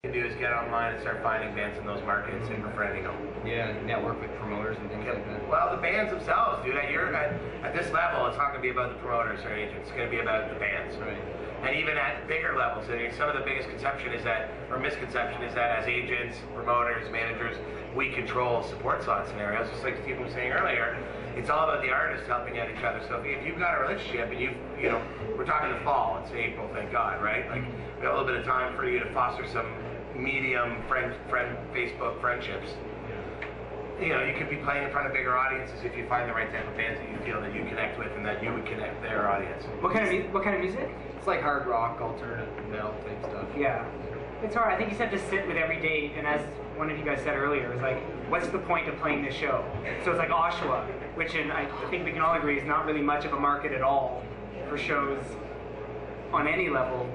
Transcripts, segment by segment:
Can do is get online and start finding bands in those markets and befriending them. Yeah, network with promoters and things like that. Well, the bands themselves, dude. At this level, it's not going to be about the promoters or agents. It's going to be about the bands. Right. And even at bigger levels, I mean, some of the biggest conception is that, or misconception is that, as agents, promoters, managers, we control support slot scenarios. Just like Stephen was saying earlier, it's all about the artists helping out each other. So if you've got a relationship and we're talking the fall. It's April, thank God, right? Like we have a little bit of time for you to foster some medium friend Facebook friendships. You know, you could be playing in front of bigger audiences if you find the right type of bands that you feel that you connect with and that you would connect their audience. What kind of music? It's like hard rock, alternative metal type stuff. Yeah. It's hard. I think you just have to sit with every date, and as one of you guys said earlier, it's like, what's the point of playing this show? So it's like Oshawa, which I think we can all agree is not really much of a market at all for shows on any level.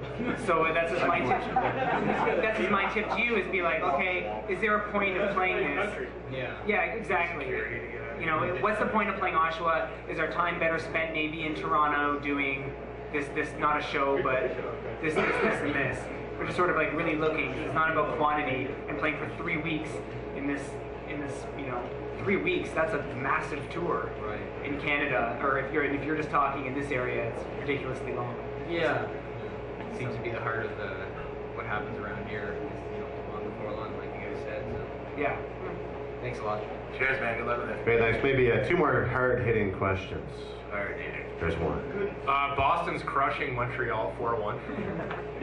So that's just my tip. That's just my tip to you, is be like, okay, is there a point of playing this? Yeah. Yeah, exactly. You know, what's the point of playing Oshawa? Is our time better spent maybe in Toronto doing this not a show, but this, and this? We're just sort of like really looking. It's not about quantity, and playing for 3 weeks in this, 3 weeks. That's a massive tour in Canada. Or if you're just talking in this area, it's ridiculously long. Yeah. It seems to be the heart of what happens around here. Is, on the foreland, like you guys said. So. Yeah. Thanks a lot. Cheers, man. Good luck with it. Great, thanks. Maybe 2 more hard-hitting questions. Hard-hitting. There's one. Boston's crushing Montreal 4-1.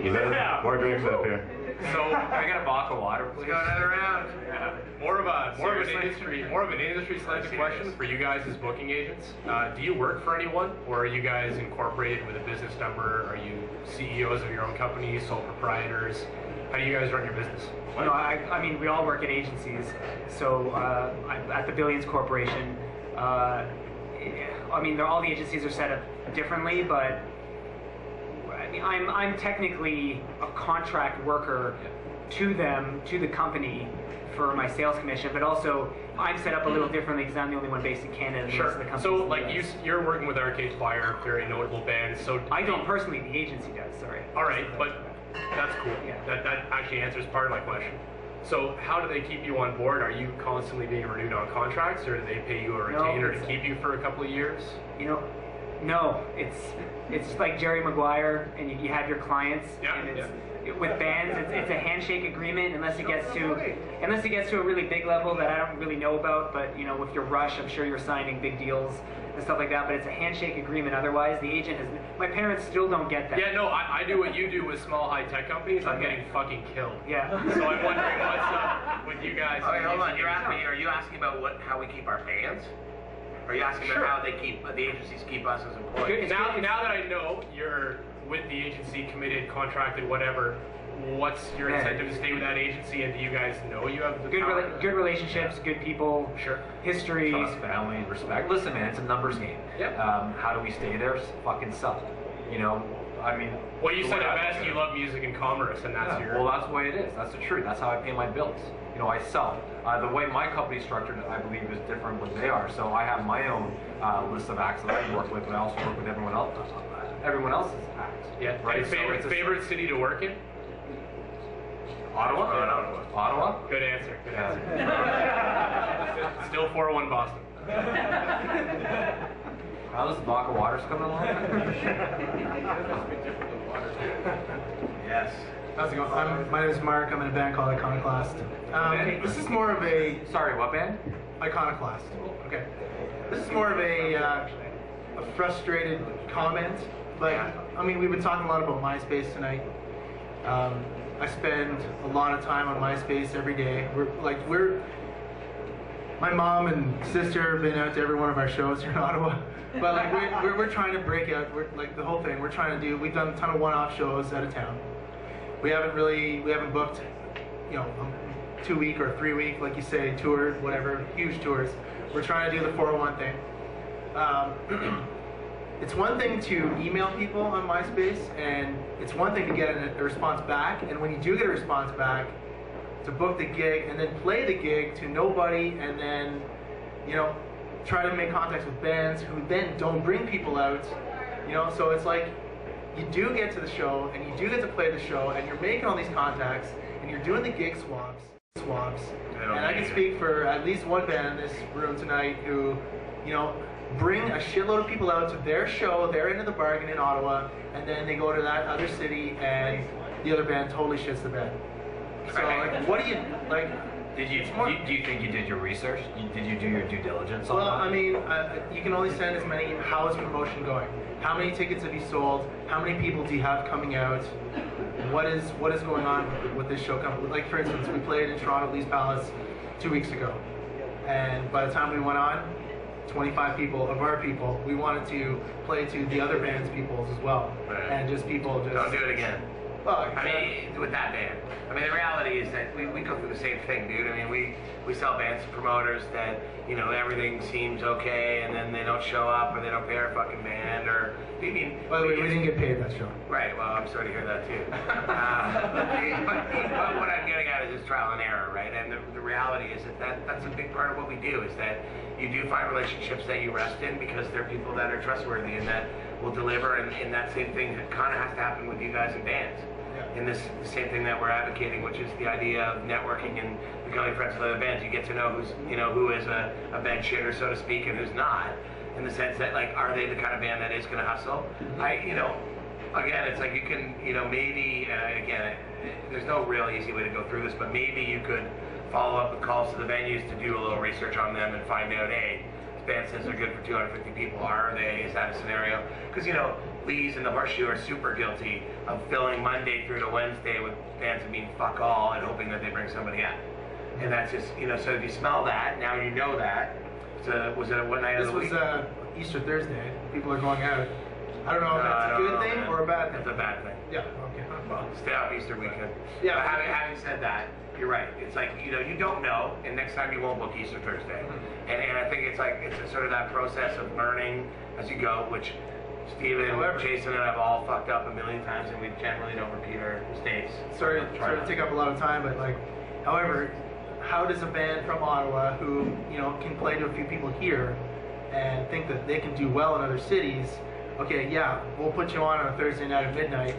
You know, more drinks up here. So I got a vodka water. Let's go another round. Yeah. More of an industry slanted question for you guys as booking agents. Do you work for anyone, or are you guys incorporated with a business number? Are you CEOs of your own company, sole proprietors? How do you guys run your business? No, I mean, we all work at agencies. So I'm at the Billions Corporation. I mean, all the agencies are set up differently, but I mean, I'm technically a contract worker to them, to the company, for my sales commission, but also I'm set up a little differently because I'm the only one based in Canada. Sure. The companies so, like, you're working with Arcade Fire, very notable bands. So I don't personally. The agency does. Sorry. All right, but that's cool. Yeah. That actually answers part of my question. So how do they keep you on board? Are you constantly being renewed on contracts, or do they pay you a retainer to keep you for a couple of years? No. It's like Jerry Maguire, and you have your clients. Yeah. And with bands, it's a handshake agreement unless it gets to a really big level that I don't really know about. But with your Rush, I'm sure you're signing big deals and stuff like that. But it's a handshake agreement. Otherwise, the agent has. My parents still don't get that. Yeah, no, I do what you do with small high-tech companies. I'm getting fucking killed. Yeah. So I'm wondering what's up with you guys. Okay, hold on. Are you asking about how we keep our bands? Or are you asking about how the agencies keep us as employees? Now that I know you're with the agency, committed, contracted, whatever, what's your incentive to stay with that agency, and do you guys know you have the good relationships, good people, history, trust, family, respect. Listen, man, it's a numbers game. Yep. How do we stay there? Fucking sell. I mean. Well, you said at best you love music and commerce, and that's your. Well, that's the way it is. That's the truth. That's how I pay my bills. I sell. The way my company's structured, I believe, is different than what they are. So I have my own list of acts that I work with, but I also work with everyone else. Everyone else's acts. Yeah. Right. Favorite city to work in? Ottawa. Ottawa. Good answer. Still 4-1 Boston. How's the vodka waters coming along? Yes. How's it going? My name is Mark. I'm in a band called Iconoclast. This is more of a... Sorry, what band? Iconoclast. Okay. This is more of a frustrated comment. Like, I mean, we've been talking a lot about MySpace tonight. I spend a lot of time on MySpace every day. My mom and sister have been out to every one of our shows here in Ottawa. But like, we're trying to break out. Like the whole thing. We've done a ton of one-off shows out of town. We haven't booked, 2-week or 3-week, like you say, tour, whatever, huge tours. We're trying to do the 401 thing. It's one thing to email people on MySpace, and it's one thing to get a response back. And when you do get a response back, to book the gig and then play the gig to nobody, and then, try to make contacts with bands who then don't bring people out. So it's like, you do get to the show, and you do get to play the show, and you're making all these contacts, and you're doing the gig swaps, don't and I can need it. speak for at least one band in this room tonight who, you know, bring a shitload of people out to their show, their end of the bargain in Ottawa, and then they go to that other city and the other band totally shits the bed. So like, what do you like? Do you think you did your research? Did you do your due diligence on Well, that? I mean, you can only send as many. How is promotion going? How many tickets have you sold? How many people do you have coming out? What is going on with this show? Like, for instance, we played in Toronto Lee's Palace 2 weeks ago, and by the time we went on, 25 people of our people, we wanted to play to the other band's peoples as well, Right. and just people just. Don't do it again. Well, I mean, with that band. I mean, the reality is that we go through the same thing, dude. I mean, we sell bands to promoters that, you know, everything seems okay, and then they don't show up, or they don't pay our fucking band, or, I mean... by the way, we didn't get paid that show. Right, well, I'm sorry to hear that, too. But what I'm getting at is just trial and error, right? And the reality is that's a big part of what we do, is that you do find relationships that you rest in because they're people that are trustworthy and that will deliver, and that same thing that kind of has to happen with you guys in bands. And this the same thing that we're advocating, which is the idea of networking and becoming friends with other bands. You get to know who is a bench hitter, so to speak, and who's not. In the sense that, like, are they the kind of band that is going to hustle? Again, it's like you can, maybe, again, there's no real easy way to go through this, but maybe you could follow up with calls to the venues to do a little research on them and find out, hey, this band says they're good for 250 people. Are they? Is that a scenario? Because, Lee's and the Horseshoe are super guilty of filling Monday through to Wednesday with bands that mean fuck all and hoping that they bring somebody out. And that's just, so if you smell that, now you know that. So was it a one night of the week? This was Easter Thursday. People are going out. I don't know if that's a good thing man. or a bad thing. It's a bad thing. Yeah, okay. Well, Stay off Easter weekend. Yeah. But having said that, you're right. It's like, you don't know, and next time you won't book Easter Thursday. And I think it's like, it's a sort of that process of learning as you go, which Steven, Jason, and I have all fucked up a million times, and we generally don't repeat our mistakes. sorry to take up a lot of time, but however, how does a band from Ottawa who, can play to a few people here and think that they can do well in other cities, okay, yeah, we'll put you on a Thursday night at midnight,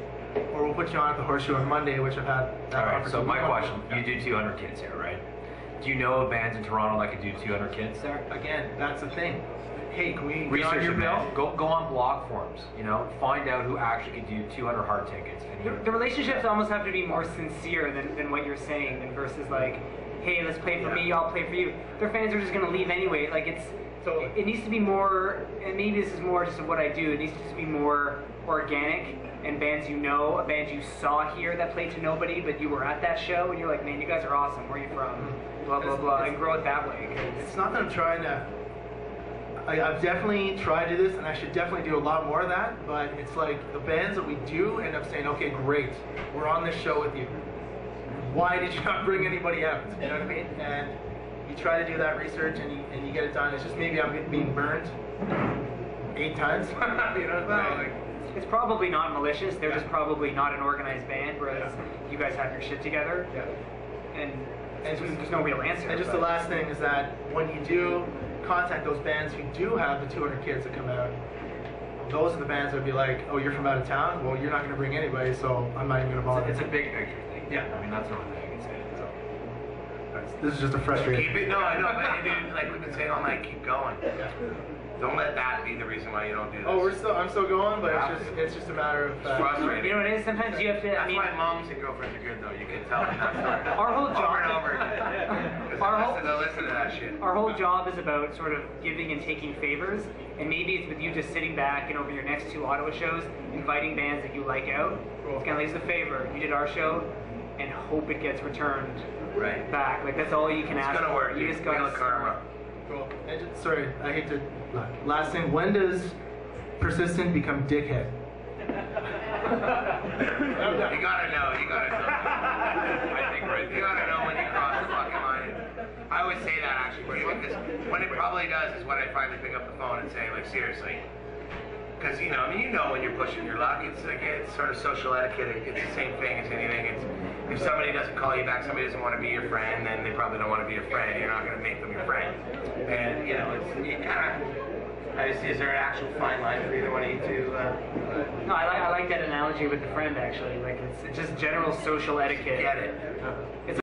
or we'll put you on at the Horseshoe on Monday, which I've had that All right, offer so to my me. question, you do 200 kids here, right? Do you know of bands in Toronto that could do 200 kids there? Again, that's the thing. Hey, can we get on Research your it, bill? man. Go on blog forums, find out who actually could do 200 hard tickets. And The relationships almost have to be more sincere than what you're saying, than versus like, hey, let's play for me, I'll play for you. Their fans are just going to leave anyway. Like, it needs to be more, and maybe this is more just of what I do, it needs to be more organic, and bands a band you saw here that played to nobody, but you were at that show, and you're like, man, you guys are awesome, where are you from? Blah, blah, blah, and grow it that way. It's not that I'm trying to. I've definitely tried to do this, and I should definitely do a lot more of that. But it's like the bands that we do end up saying, "Okay, great, we're on this show with you. Why did you not bring anybody out?" You know what I mean? And you try to do that research, and you get it done. It's just maybe I'm being burned 8 times. You know what I'm saying? It's probably not malicious. They're just probably not an organized band, whereas you guys have your shit together. Yeah. And there's no real answer. And just the last thing is that when you do contact those bands who do have the 200 kids that come out, those are the bands that would be like, oh, you're from out of town? Well, you're not going to bring anybody, so I'm not even going to bother. it's a big picture thing. Yeah. I mean, that's the only thing I can say. So. This is just a frustration. Keep it, no, I know, but dude, like we've been saying all night, keep going. Yeah. Don't let that be the reason why you don't do this. Oh, I'm still going, but it's just a matter of. It's frustrating. You know what it is? Sometimes you have to. That's why moms and girlfriends are good, though. You can tell them that story. Our whole job. Over and over again. They'll listen to that shit. Our whole job is about sort of giving and taking favors, and maybe it's with you just sitting back and over your next 2 Ottawa shows, inviting bands that you like out. Cool. It's kind of like, it's a favor. You did our show, and hope it gets returned back. Like, that's all you can ask. It's gonna work. You just gotta karma. Cool. Sorry, I hate to. Last thing, when does persistent become dickhead? You gotta know. I think you gotta know when you cross the fucking line. I always say that actually, because when it probably does is when I finally pick up the phone and say, like, seriously. Because, when you're pushing your luck, it's sort of social etiquette. It's the same thing as anything. It's if somebody doesn't call you back, somebody doesn't want to be your friend, then they probably don't want to be your friend. You're not going to make them your friend. And, Is there an actual fine line for either one of you two? No, I like that analogy with the friend actually. Like it's just general social etiquette. Get it. It's